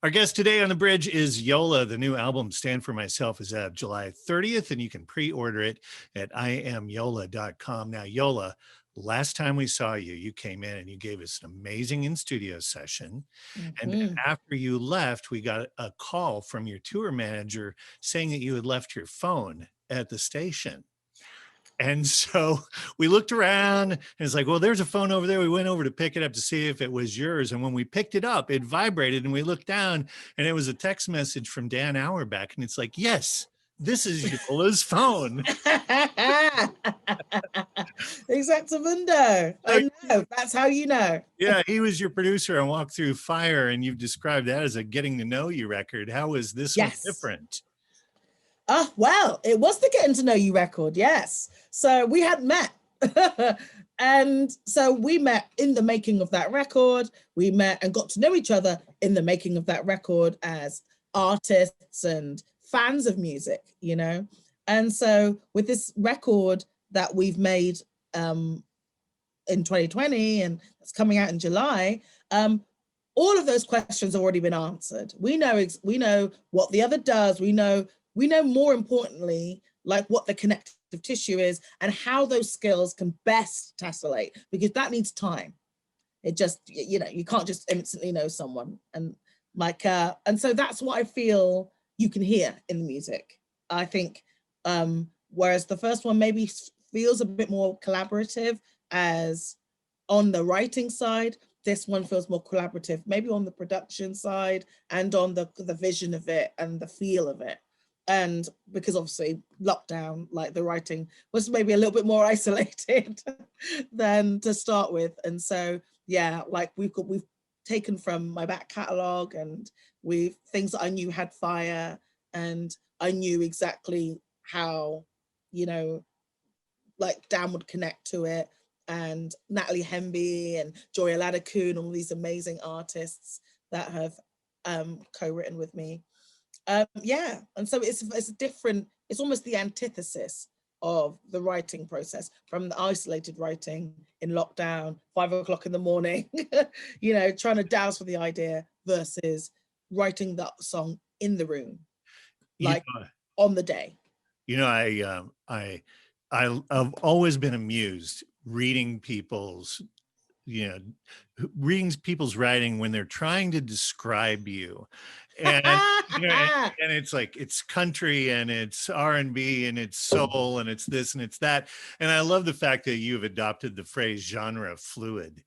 Our guest today on the bridge is Yola. The new album, Stand For Myself, is out July 30th, and you can pre-order it at iamyola.com. Now, Yola, last time we saw you, you came in and you gave us an amazing in-studio session. And Mm-hmm. after you left, we got a call from your tour manager saying that you had left your phone at the station. And so we looked around and it's like, well, there's a phone over there. We went over to pick it up to see if it was yours. And when we picked it up, it vibrated and we looked down and it was a text message from Dan Auerbach. And it's like, yes, this is Yola's phone. Exactamundo. So, I know. That's how you know. yeah, he was your producer on Walk Through Fire, and you've described that as a getting to know you record. How is this one Yes. different? Well, it was the Getting to Know You record, yes. So we had met. And so we met in the making of that record. We met and got to know each other in the making of that record as artists and fans of music, you know? And so with this record that we've made in 2020 and it's coming out in July, all of those questions have already been answered. We know what the other does. We know more importantly, like what the connective tissue is and how those skills can best tessellate, because that needs time. It just, you know, you can't just instantly know someone. And like, and so that's what I feel you can hear in the music. I think, whereas the first one maybe feels a bit more collaborative as on the writing side, this one feels more collaborative, maybe on the production side and on the vision of it and the feel of it. And because obviously lockdown, like the writing was maybe a little bit more isolated than to start with. And so, yeah, like we've taken from my back catalogue and we've things that I knew had fire and I knew exactly how, you know, like Dan would connect to it, and Natalie Hemby and Joy Aladakun, all these amazing artists that have co-written with me. Yeah, and so it's different. It's almost the antithesis of the writing process from the isolated writing in lockdown, 5 o'clock in the morning, you know, trying to douse for the idea versus writing that song in the room, like on the day. You know, I've always been amused reading people's writing when they're trying to describe you, and you know, and it's like it's country and it's R&B and it's soul and it's this and it's that, and I love the fact that you've adopted the phrase genre fluid.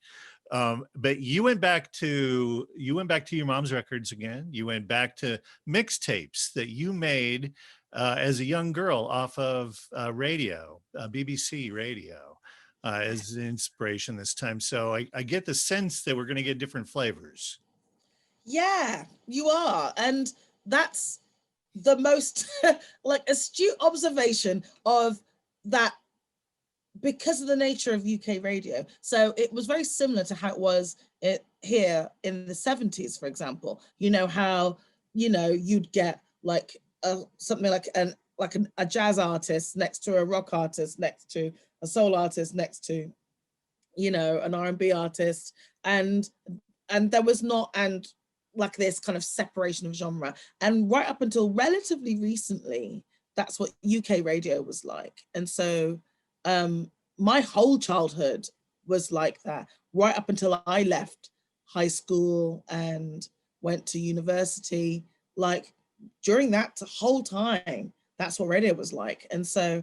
But you went back to your mom's records again. You went back to mixtapes that you made as a young girl off of radio, BBC radio, as an inspiration this time. So I get the sense that we're going to get different flavors. Yeah, you are. And that's the most like astute observation of that, because of the nature of UK radio. So it was very similar to how it was here in the 70s, for example. You know how, you know, you'd get like something like a jazz artist next to a rock artist, next to a soul artist, next to, you know, an R&B artist, and there was not, and like this kind of separation of genre. And right up until relatively recently, that's what UK radio was like. And so my whole childhood was like that, right up until I left high school and went to university. Like during that whole time, that's what radio was like. And so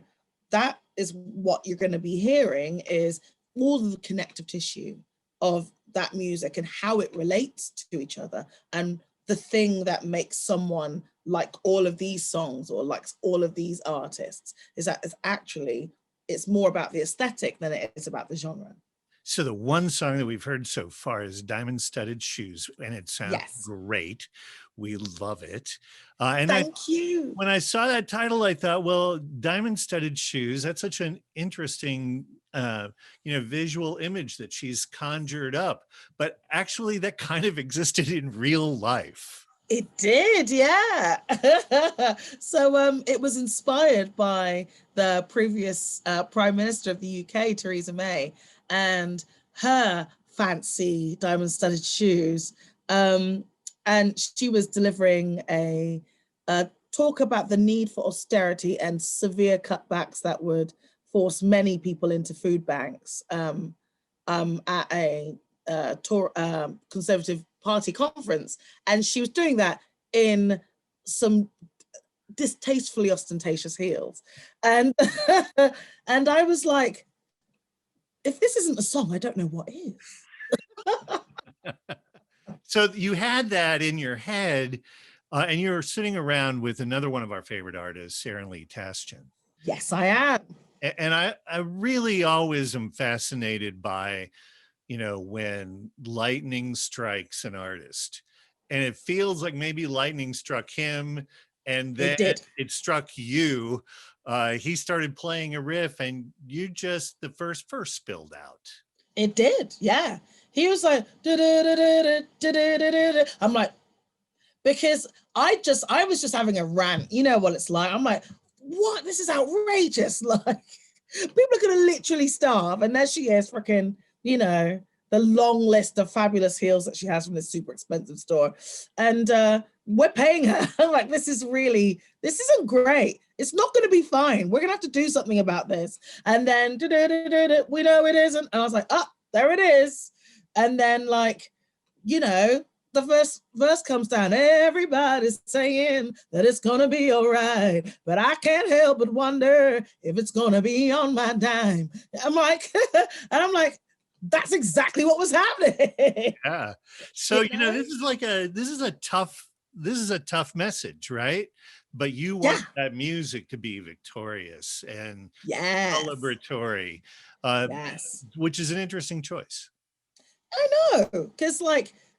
that is what you're going to be hearing, is all of the connective tissue of that music and how it relates to each other. And the thing that makes someone like all of these songs or likes all of these artists is that it's more about the aesthetic than it is about the genre. So the one song that we've heard so far is Diamond Studded Shoes, and it sounds great. We love it. Thank you. When I saw that title, I thought, well, Diamond Studded Shoes, that's such an interesting visual image that she's conjured up. But actually, that kind of existed in real life. It did, yeah. So it was inspired by the previous Prime Minister of the UK, Theresa May, and her fancy diamond-studded shoes. and she was delivering a talk about the need for austerity and severe cutbacks that would force many people into food banks at a Conservative Party conference. And she was doing that in some distastefully ostentatious heels. And and I was like, if this isn't a song, I don't know what is. So you had that in your head, and you're sitting around with another one of our favorite artists, Sharon Lee Tastian. Yes, I am. And I really always am fascinated by, when lightning strikes an artist, and it feels like maybe lightning struck him, and then it struck you. He started playing a riff, and the first verse spilled out. It did, yeah. He was like, I'm like, because I was just having a rant. You know what it's like. I'm like, what? This is outrageous. Like, people are going to literally starve. And there she is, freaking, the long list of fabulous heels that she has from this super expensive store. And we're paying her. I'm like, this isn't great. It's not going to be fine. We're going to have to do something about this. And then, we know it isn't. And I was like, oh, there it is. And then, the first verse comes down. Everybody's saying that it's going to be all right, but I can't help but wonder if it's going to be on my dime. I'm like, that's exactly what was happening. Yeah. So, this is a tough message, right? But you want that music to be victorious and celebratory, which is an interesting choice. I know, because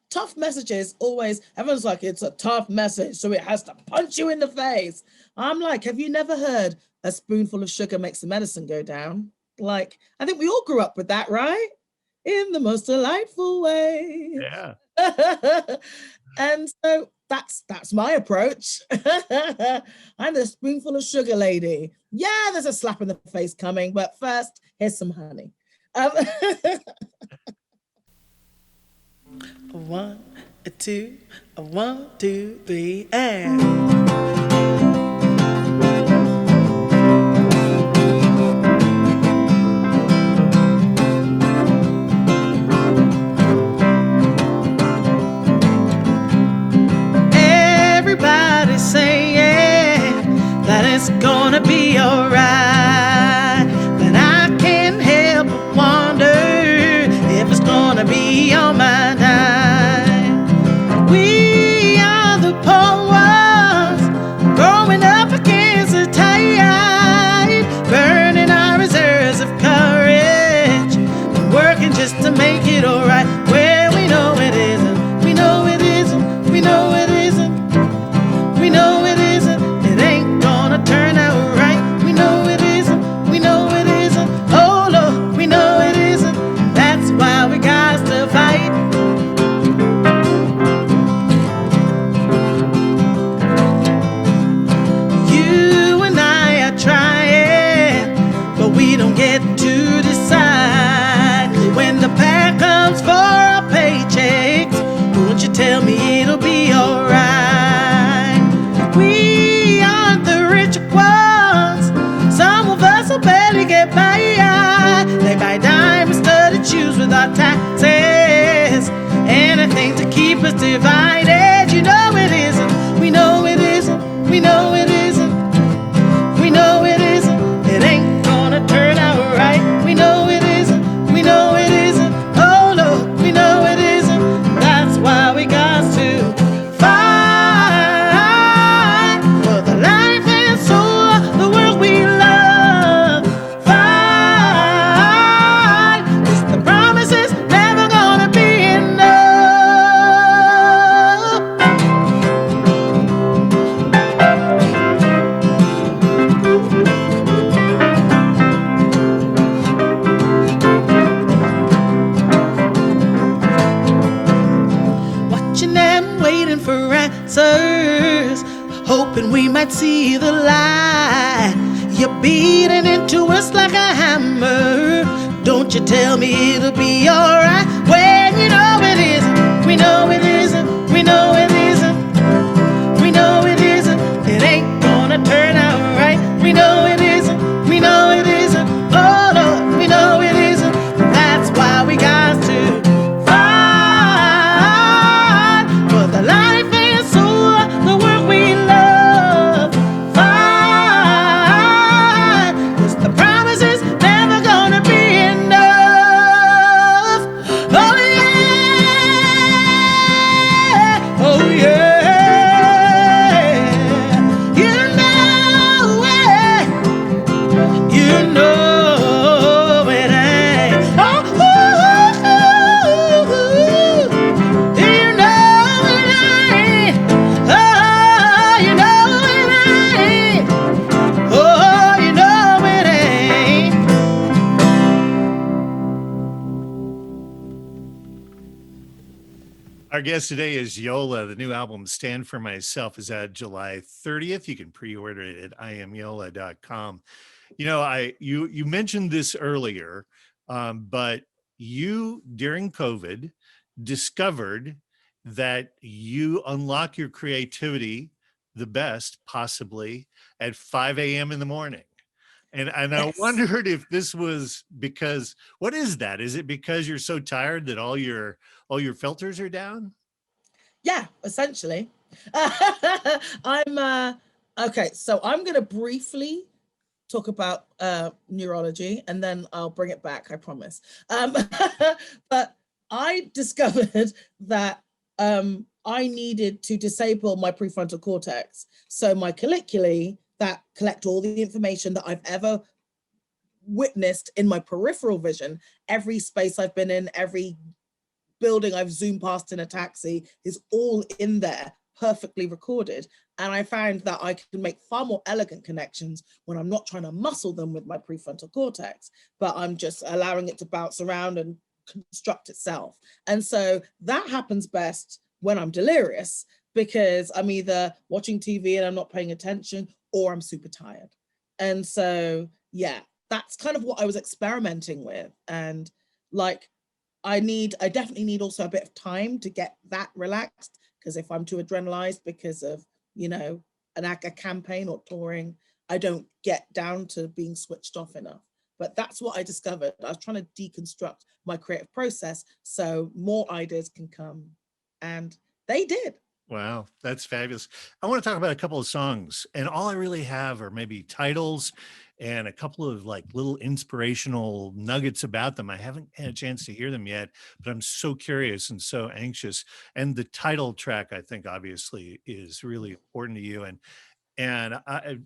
tough messages always, everyone's like, it's a tough message, so it has to punch you in the face. I'm like, have you never heard a spoonful of sugar makes the medicine go down? I think we all grew up with that, right? In the most delightful way. Yeah. And so that's my approach. I'm the spoonful of sugar lady. Yeah, there's a slap in the face coming, but first, here's some honey. One, two, 3, and everybody's saying that it's gonna be all right, but I can't help but wonder if it's gonna be on my dime. We are the poor ones, growing up against the tide, burning our reserves of courage, and working just to make it all right. Well, we know it isn't, we know it isn't, we know it isn't, we know it isn't, it ain't gonna turn out right. We know it isn't, we know it isn't, oh Lord, we know it isn't, that's why we got to fight. You and I are trying, but we don't get to decide. When the pack comes for our paychecks, won't you tell me it'll be alright? We aren't the rich ones, some of us will barely get by. They buy diamond-studded shoes with our taxes, anything to keep us divided. You know it isn't, we know it isn't, we know it isn't, we know it isn't, it ain't gonna turn out right. We know it isn't, we know it isn't, oh Lord, we know it isn't, that's why we got to fight for the life and soul of the world we love. Fight, 'cause the promise is never gonna be enough. Watching them, waiting for answers, hoping we might see the light. You're beating into us like a hammer. Don't you tell me it'll be alright when you know it isn't, we know it isn't, we know it isn't. Our guest today is Yola. The new album Stand For Myself is out July 30th. You can pre-order it at iamyola.com. You know, you mentioned this earlier, but you during COVID discovered that you unlock your creativity the best possibly at 5 a.m. in the morning. And I Yes. wondered if this was because, what is that? Is it because you're so tired that all your filters are down? Yeah, essentially. I'm okay, so I'm going to briefly talk about neurology and then I'll bring it back, I promise. But I discovered that I needed to disable my prefrontal cortex. So my colliculi that collect all the information that I've ever witnessed in my peripheral vision, every space I've been in, every building I've zoomed past in a taxi is all in there, perfectly recorded. And I found that I can make far more elegant connections when I'm not trying to muscle them with my prefrontal cortex, but I'm just allowing it to bounce around and construct itself. And so that happens best when I'm delirious, because I'm either watching TV and I'm not paying attention, or I'm super tired. And so, yeah, that's kind of what I was experimenting with. And like, I definitely need also a bit of time to get that relaxed, because if I'm too adrenalized because of, a campaign or touring, I don't get down to being switched off enough. But that's what I discovered. I was trying to deconstruct my creative process so more ideas can come. And they did. Wow, that's fabulous. I want to talk about a couple of songs, and all I really have are maybe titles and a couple of like little inspirational nuggets about them. I haven't had a chance to hear them yet, but I'm so curious and so anxious. And the title track, I think, obviously, is really important to you. And I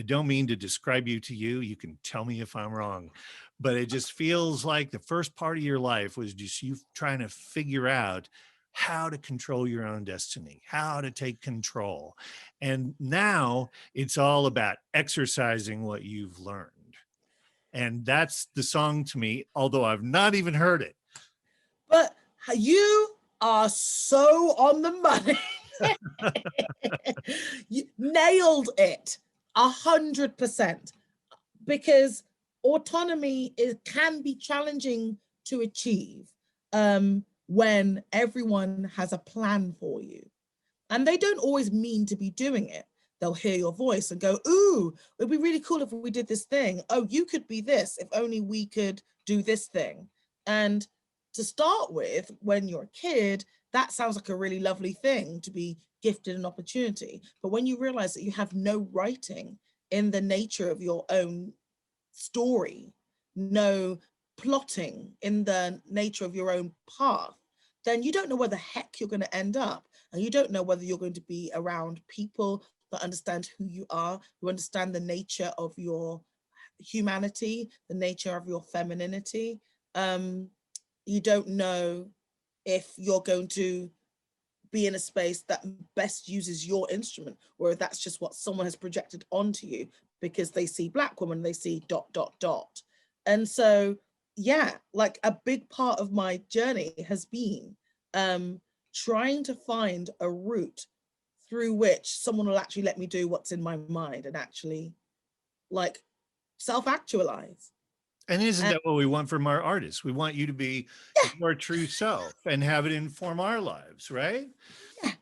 don't mean to describe you to you. You can tell me if I'm wrong, but it just feels like the first part of your life was just you trying to figure out how to control your own destiny, how to take control. And now it's all about exercising what you've learned. And that's the song to me, although I've not even heard it. But you are so on the money. You nailed it 100%, because autonomy can be challenging to achieve when everyone has a plan for you, and they don't always mean to be doing it. They'll hear your voice and go, ooh, it'd be really cool if we did this thing. Oh, you could be this if only we could do this thing. And to start with, when you're a kid, that sounds like a really lovely thing to be gifted an opportunity. But when you realize that you have no writing in the nature of your own story, no plotting in the nature of your own path, then you don't know where the heck you're going to end up. And you don't know whether you're going to be around people that understand who you are, who understand the nature of your humanity, the nature of your femininity. You don't know if you're going to be in a space that best uses your instrument, or if that's just what someone has projected onto you because they see Black woman, they see ... And so, yeah, like a big part of my journey has been trying to find a route through which someone will actually let me do what's in my mind and actually like self-actualize. And isn't And that what we want from our artists? We want you to be yeah, your true self and have it inform our lives, right? yeah.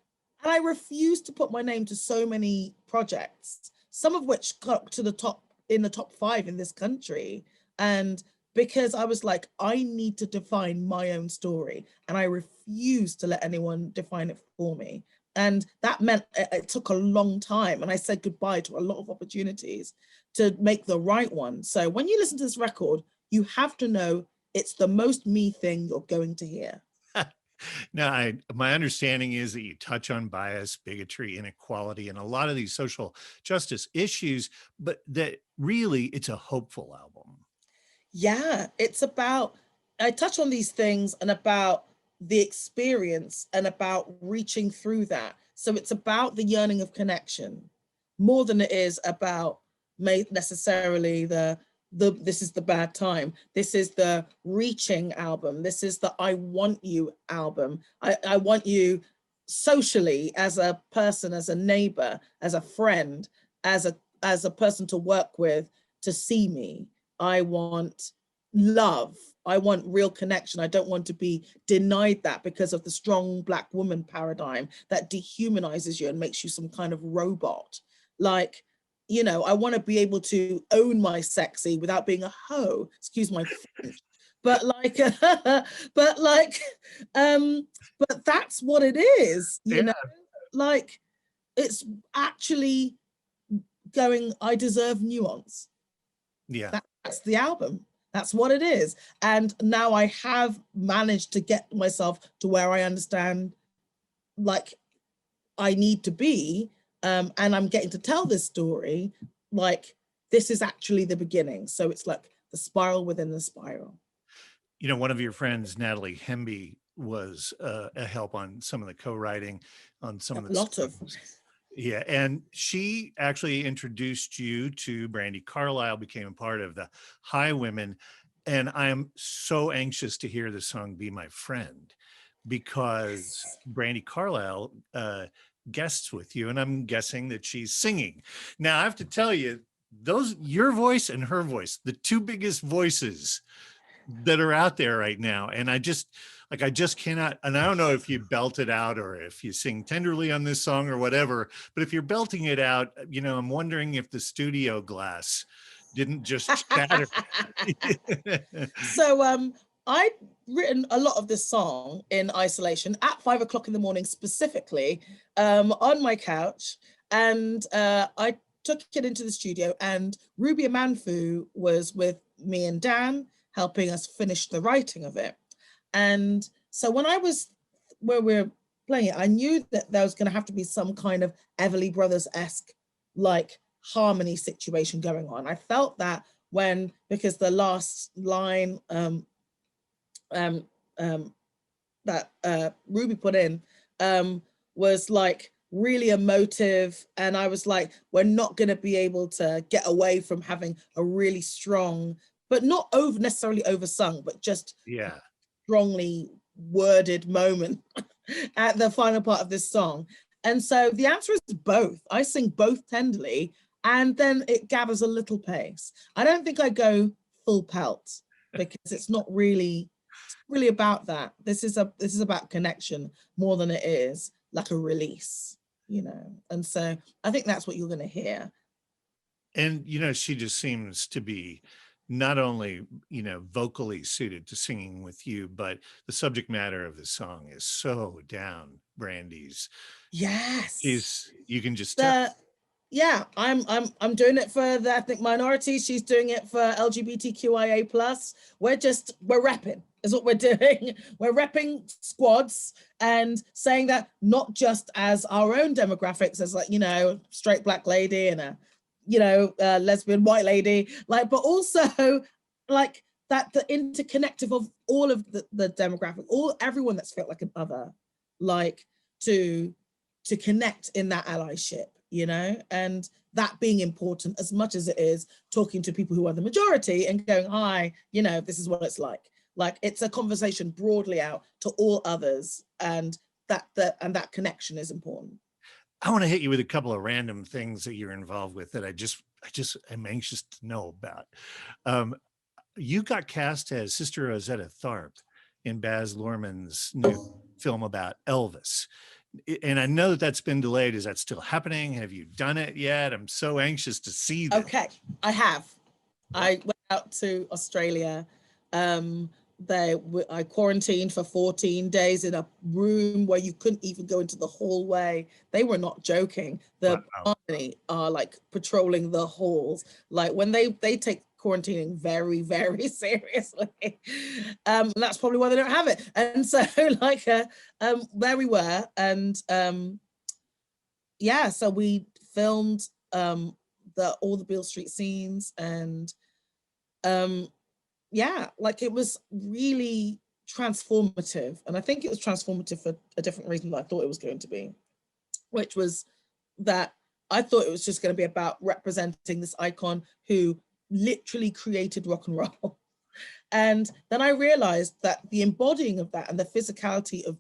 And I refuse to put my name to so many projects, some of which got to the top, in the top 5 in this country. And because I was like, I need to define my own story, and I refuse to let anyone define it for me. And that meant it took a long time, and I said goodbye to a lot of opportunities to make the right one. So when you listen to this record, you have to know it's the most me thing you're going to hear. Now, my understanding is that you touch on bias, bigotry, inequality, and a lot of these social justice issues, but that really it's a hopeful album. Yeah, it's about, I touch on these things and about the experience and about reaching through that. So it's about the yearning of connection more than it is about necessarily the this is the bad time. This is the reaching album. This is the I want you album. I want you socially, as a person, as a neighbor, as a friend, as a person to work with, to see me. I want love. I want real connection. I don't want to be denied that because of the strong Black woman paradigm that dehumanizes you and makes you some kind of robot. Like, you know, I want to be able to own my sexy without being a hoe, excuse my French. But like, but like, but that's what it is, you know, like it's actually going, I deserve nuance. Yeah. That's the album. That's what it is. And now I have managed to get myself to where I understand, like, I need to be, and I'm getting to tell this story, like, this is actually the beginning. So it's like the spiral within the spiral. You know, one of your friends, Natalie Hemby, was a help on some of the co-writing on some of the lot of. Yeah, and she actually introduced you to Brandy Carlisle, became a part of the High Women, and I'm so anxious to hear the song "Be My Friend" because Brandy Carlisle guests with you, and I'm guessing that she's singing. Now, I have to tell you, your voice and her voice, the two biggest voices that are out there right now, and I just cannot, and I don't know if you belt it out or if you sing tenderly on this song or whatever, but if you're belting it out, you know, I'm wondering if the studio glass didn't just shatter. So I'd written a lot of this song in isolation at 5 o'clock in the morning, specifically on my couch, and I took it into the studio, and Ruby Amanfu was with me and Dan, helping us finish the writing of it. And so when where we're playing it, I knew that there was going to have to be some kind of Everly Brothers-esque like harmony situation going on. I felt that because the last line that Ruby put in was like really emotive, and I was like, we're not going to be able to get away from having a really strong, but not necessarily oversung, but just strongly worded moment at the final part of this song. And so the answer is both. I sing both tenderly, and then it gathers a little pace. I don't think I go full pelt because it's not really about that. This is about connection more than it is like a release, you know. And so I think that's what you're going to hear. And you know, she just seems to be not only, you know, vocally suited to singing with you, but the subject matter of the song is so down Brandy's. Yes. You can just tell. Yeah, I'm doing it for the ethnic minorities. She's doing it for LGBTQIA+. We're repping is what we're doing. We're repping squads and saying that not just as our own demographics, as like, you know, straight Black lady and a, you know, lesbian white lady, like, but also like that the interconnective of all of the demographic, everyone that's felt like an other, like to connect in that allyship, you know, and that being important as much as it is talking to people who are the majority and going, hi, you know, this is what it's like. Like it's a conversation broadly out to all others, and that connection is important. I want to hit you with a couple of random things that you're involved with that I am anxious to know about. You got cast as Sister Rosetta Tharpe in Baz Luhrmann's new film about Elvis. And I know that that's been delayed. Is that still happening? Have you done it yet? I'm so anxious to see that. Okay, I have. I went out to Australia. I quarantined for 14 days in a room where you couldn't even go into the hallway. They were not joking. The army are like patrolling the halls. Like when they take quarantining very, very seriously. That's probably why they don't have it. And so like there we were. And yeah, so we filmed all the Beale Street scenes, and yeah, like it was really transformative. And I think it was transformative for a different reason than I thought it was going to be, which was that I thought it was just going to be about representing this icon who literally created rock and roll. And then I realized that the embodying of that and the physicality of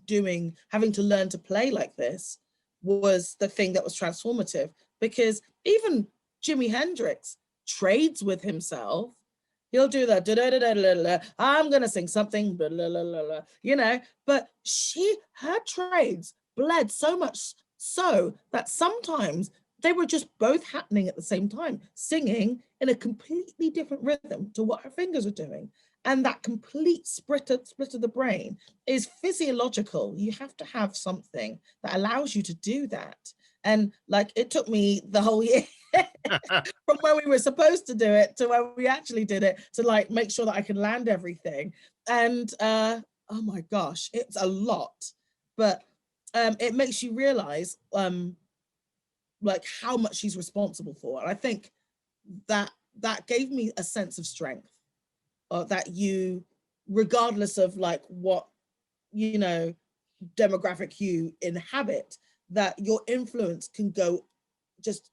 having to learn to play like this was the thing that was transformative, because even Jimi Hendrix trades with himself. He'll do that, I'm going to sing something, blah, blah, blah, blah, you know, but her trades bled so much so that sometimes they were just both happening at the same time, singing in a completely different rhythm to what her fingers were doing. And that complete split of the brain is physiological. You have to have something that allows you to do that. And like, it took me the whole year from when we were supposed to do it to when we actually did it, to like make sure that I could land everything. And oh my gosh, it's a lot, but it makes you realize like how much she's responsible for. And I think that gave me a sense of strength, that you, regardless of like what, you know, demographic you inhabit, that your influence can go just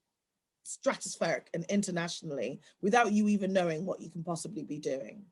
stratospheric and internationally without you even knowing what you can possibly be doing.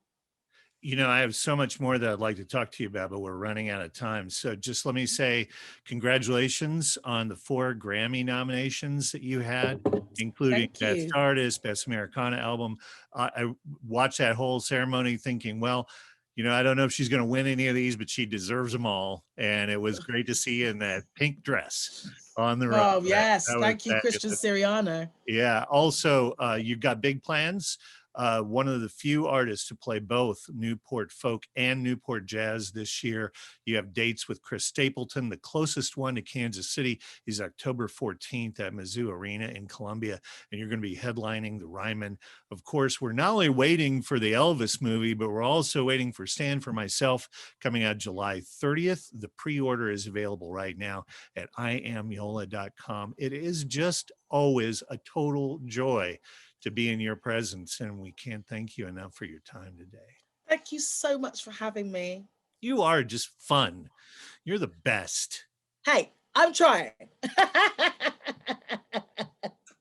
You know, I have so much more that I'd like to talk to you about, but we're running out of time. So just let me say congratulations on the 4 Grammy nominations that you had, including Best Artist, Best Americana Album. I watched that whole ceremony thinking, well, you know, I don't know if she's going to win any of these, but she deserves them all. And it was great to see you in that pink dress on the road. Oh, yes. That Thank you, Christian Siriano. Yeah. Also, you've got big plans. One of the few artists to play both Newport folk and Newport jazz this year. You have dates with Chris Stapleton. The closest one to Kansas City is October 14th at Mizzou Arena in Columbia, and you're going to be headlining the Ryman. Of course, we're not only waiting for the Elvis movie, but we're also waiting for Stand for Myself, coming out July 30th. The pre-order is available right now at IamYola.com. It is just always a total joy to be in your presence, and we can't thank you enough for your time today. Thank you so much for having me. You are just fun. You're the best. Hey, I'm trying.